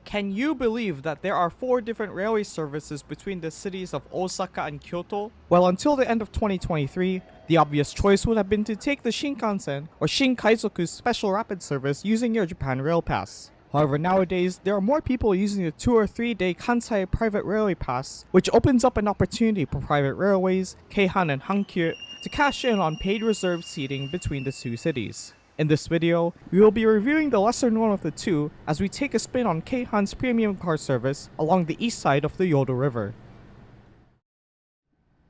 Can you believe that there are 4 different railway services between the cities of Osaka and Kyoto? Well, until the end of 2023, the obvious choice would have been to take the Shinkansen or Shinkaizoku's special rapid service using your Japan Rail Pass. However, nowadays, there are more people using the 2 or 3 day Kansai Private Railway Pass, which opens up an opportunity for private railways, KEIHAN and Hankyu, to cash in on paid reserved seating between the 2 cities. In this video, we will be reviewing the lesser known of the 2 as we take a spin on KEIHAN'S premium car service along the east side of the Yodo River.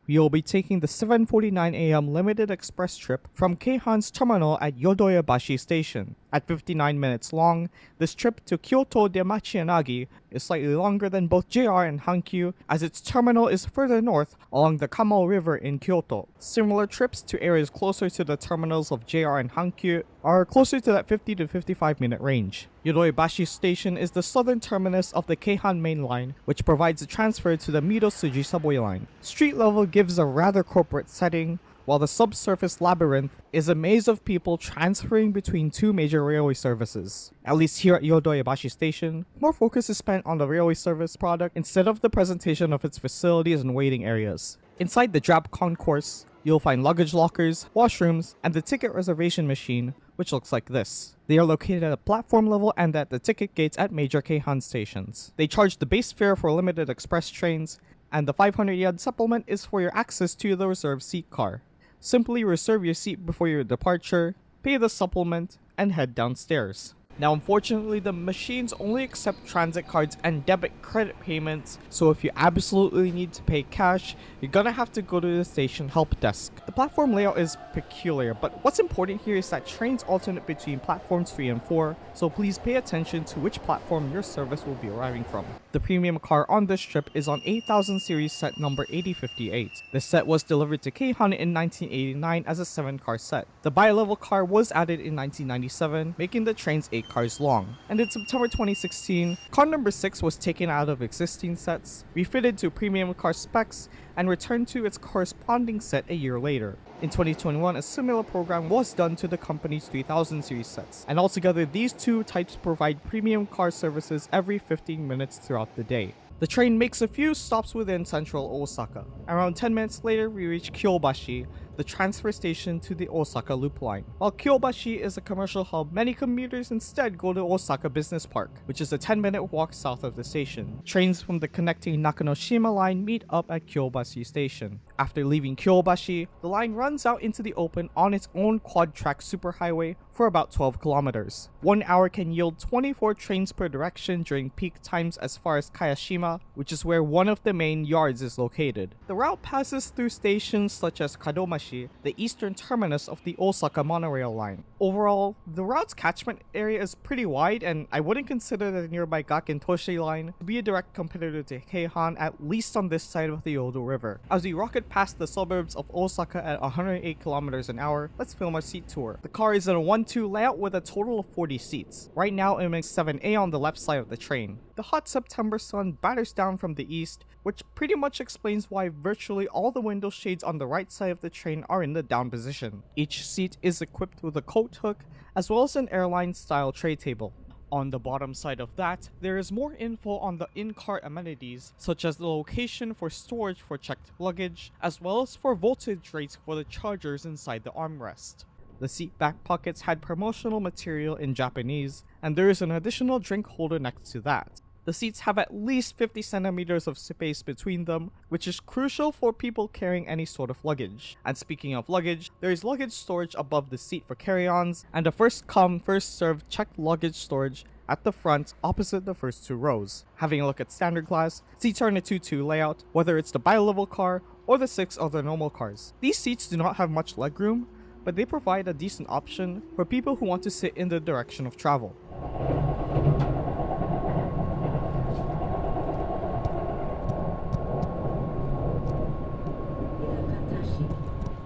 We will be taking the 7:49 AM limited express trip from KEIHAN'S terminal at Yodoyabashi station. At 59 minutes long, this trip to Kyoto-Demachiyanagi is slightly longer than both JR and Hankyu as its terminal is further north along the Kamo River in Kyoto. Similar trips to areas closer to the terminals of JR and Hankyu are closer to that 50 to 55 minute range. Yodoyabashi station is the southern terminus of the KEIHAN main line, which provides a transfer to the Mido-Suji subway line. Street level gives a rather corporate setting, while the subsurface labyrinth is a maze of people transferring between 2 major railway services. At least here at Yodoyabashi Station, more focus is spent on the railway service product instead of the presentation of its facilities and waiting areas. Inside the drab concourse, you'll find luggage lockers, washrooms, and the ticket reservation machine, which looks like this. They are located at a platform level and at the ticket gates at major KEIHAN stations. They charge the base fare for limited express trains, and the 500 yen supplement is for your access to the reserved seat car. Simply reserve your seat before your departure, pay the supplement, and head downstairs. Now unfortunately, the machines only accept transit cards and debit credit payments, so if you absolutely need to pay cash, you're gonna have to go to the station help desk. The platform layout is peculiar, but what's important here is that trains alternate between platforms 3 and 4, so please pay attention to which platform your service will be arriving from. The premium car on this trip is on 8000 series set number 8058. This set was delivered to KEIHAN in 1989 as a 7-car set. The bi-level car was added in 1997, making the trains 8 cars long. And in September 2016, car number 6 was taken out of existing sets, refitted to premium car specs, and returned to its corresponding set a year later. In 2021, a similar program was done to the company's 3000 series sets, and altogether these 2 types provide premium car services every 15 minutes throughout the day. The train makes a few stops within central Osaka. Around 10 minutes later, we reach Kyobashi, the transfer station to the Osaka Loop Line. While Kyobashi is a commercial hub, many commuters instead go to Osaka Business Park, which is a 10-minute walk south of the station. Trains from the connecting Nakanoshima line meet up at Kyobashi Station. After leaving Kyobashi, the line runs out into the open on its own quad-track superhighway for about 12 kilometers. 1 hour can yield 24 trains per direction during peak times as far as Kayashima, which is where one of the main yards is located. The route passes through stations such as Kadomashi, the eastern terminus of the Osaka monorail line. Overall, the route's catchment area is pretty wide, and I wouldn't consider the nearby Gakentoshi line to be a direct competitor to KEIHAN, at least on this side of the Yodo River. As we rocket past the suburbs of Osaka at 108 kilometers an hour, let's film a seat tour. The car is in a 1-2 layout with a total of 40 seats. Right now it makes 7A on the left side of the train. The hot September sun batters down from the east, which pretty much explains why virtually all the window shades on the right side of the train are in the down position. Each seat is equipped with a coat hook as well as an airline style tray table. On the bottom side of that, there is more info on the in-car amenities, such as the location for storage for checked luggage, as well as for voltage rates for the chargers inside the armrest. The seat back pockets had promotional material in Japanese, and there is an additional drink holder next to that. The seats have at least 50 centimeters of space between them, which is crucial for people carrying any sort of luggage. And speaking of luggage, there is luggage storage above the seat for carry-ons, and a first-come, first-served checked luggage storage at the front opposite the first 2 rows. Having a look at standard class, seats are in a 2-2 layout, whether it's the bi-level car or the 6 other normal cars. These seats do not have much legroom, but they provide a decent option for people who want to sit in the direction of travel.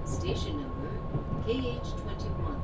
Station number KH21.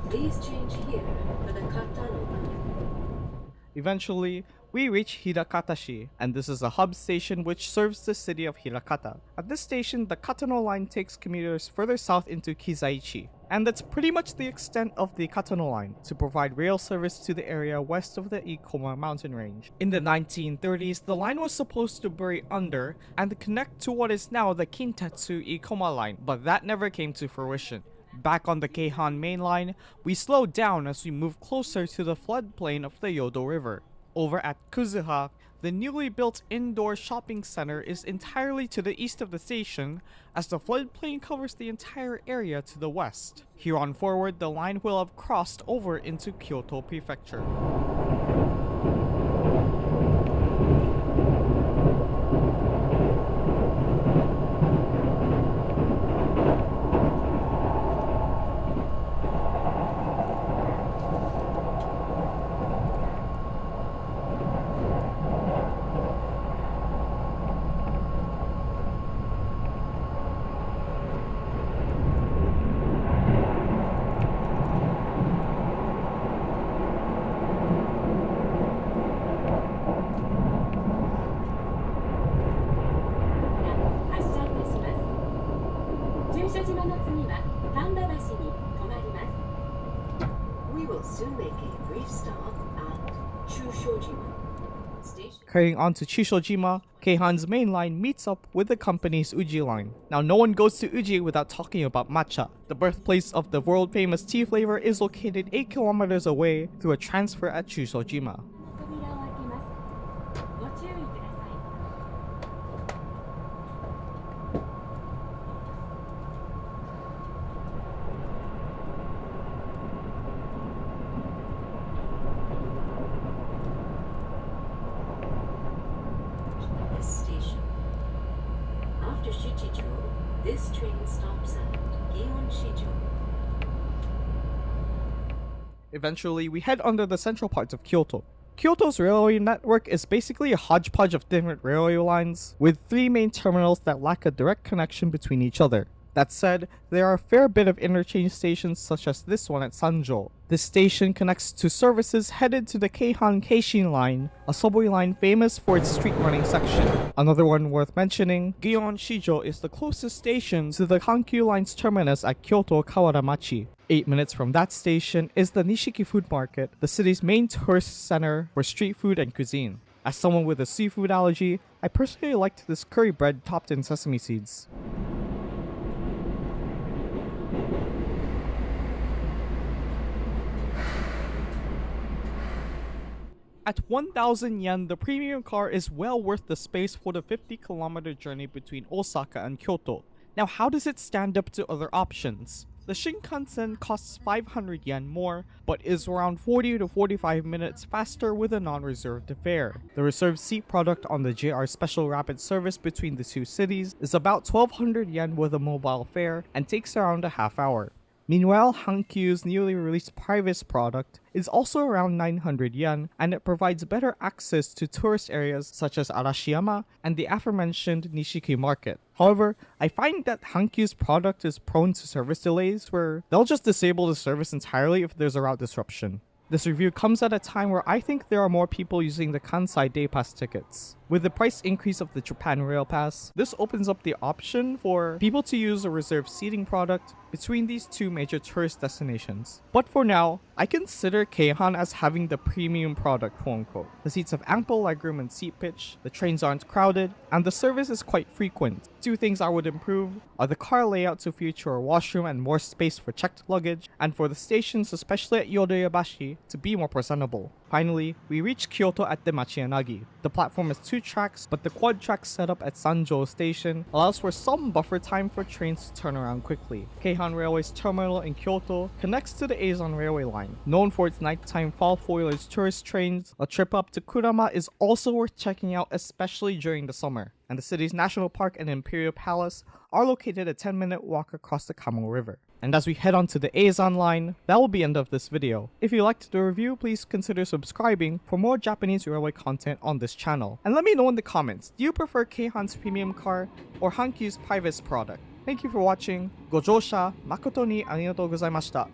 Please change here for the Katano line. Eventually, we reach Hirakatashi, and this is a hub station which serves the city of Hirakata. At this station, the Katano line takes commuters further south into Kizaichi, and that's pretty much the extent of the Katano line to provide rail service to the area west of the Ikoma mountain range. In the 1930s, the line was supposed to bury under and connect to what is now the Kintetsu Ikoma line, but that never came to fruition. Back on the Keihan main line, we slow down as we move closer to the floodplain of the Yodo River. Over at Kuzuha, the newly built indoor shopping center is entirely to the east of the station, as the floodplain covers the entire area to the west. Here on forward, the line will have crossed over into Kyoto Prefecture. We will soon make a brief stop at Chushojima Station. Carrying on to Chishojima, Keihan's main line meets up with the company's Uji line. Now, no one goes to Uji without talking about matcha. The birthplace of the world famous tea flavor is located 8 kilometers away through a transfer at Chishojima. After Shichicho, this train stops at Gion-Shicho. Eventually, we head under the central parts of Kyoto. Kyoto's railway network is basically a hodgepodge of different railway lines, with 3 main terminals that lack a direct connection between each other. That said, there are a fair bit of interchange stations such as this one at Sanjo. This station connects to services headed to the Keihan Keishin line, a subway line famous for its street running section. Another one worth mentioning, Gion Shijo is the closest station to the Hankyu line's terminus at Kyoto Kawaramachi. 8 minutes from that station is the Nishiki Food Market, the city's main tourist center for street food and cuisine. As someone with a seafood allergy, I personally liked this curry bread topped in sesame seeds. At 1,000 yen, the premium car is well worth the space for the 50-kilometer journey between Osaka and Kyoto. Now, how does it stand up to other options? The Shinkansen costs 500 yen more, but is around 40 to 45 minutes faster with a non-reserved fare. The reserved seat product on the JR Special Rapid Service between the two cities is about 1,200 yen with a mobile fare and takes around a half hour. Meanwhile, Hankyu's newly released PRIVACE product is also around 900 yen, and it provides better access to tourist areas such as Arashiyama and the aforementioned Nishiki Market. However, I find that Hankyu's product is prone to service delays where they'll just disable the service entirely if there's a route disruption. This review comes at a time where I think there are more people using the Kansai Day Pass tickets. With the price increase of the Japan Rail Pass, this opens up the option for people to use a reserved seating product between these two major tourist destinations. But for now, I consider Keihan as having the premium product, quote-unquote. The seats have ample legroom and seat pitch, the trains aren't crowded, and the service is quite frequent. 2 things I would improve are the car layout to feature a washroom and more space for checked luggage, and for the stations, especially at Yodoyabashi, to be more presentable. Finally, we reach Kyoto at Demachiyanagi. The platform has 2 tracks, but the quad track setup at Sanjo Station allows for some buffer time for trains to turn around quickly. Keihan Railway's terminal in Kyoto connects to the Eizon Railway line. Known for its nighttime fall foliage tourist trains, a trip up to Kurama is also worth checking out, especially during the summer. And the city's National Park and Imperial Palace are located a 10-minute walk across the Kamo River. And as we head on to the Eizon line, that will be the end of this video. If you liked the review, please consider subscribing for more Japanese railway content on this channel. And let me know in the comments, do you prefer Keihan's premium car or Hankyu's PRIVACE product? Thank you for watching. Gojosha, makoto ni arigatou gozaimashita.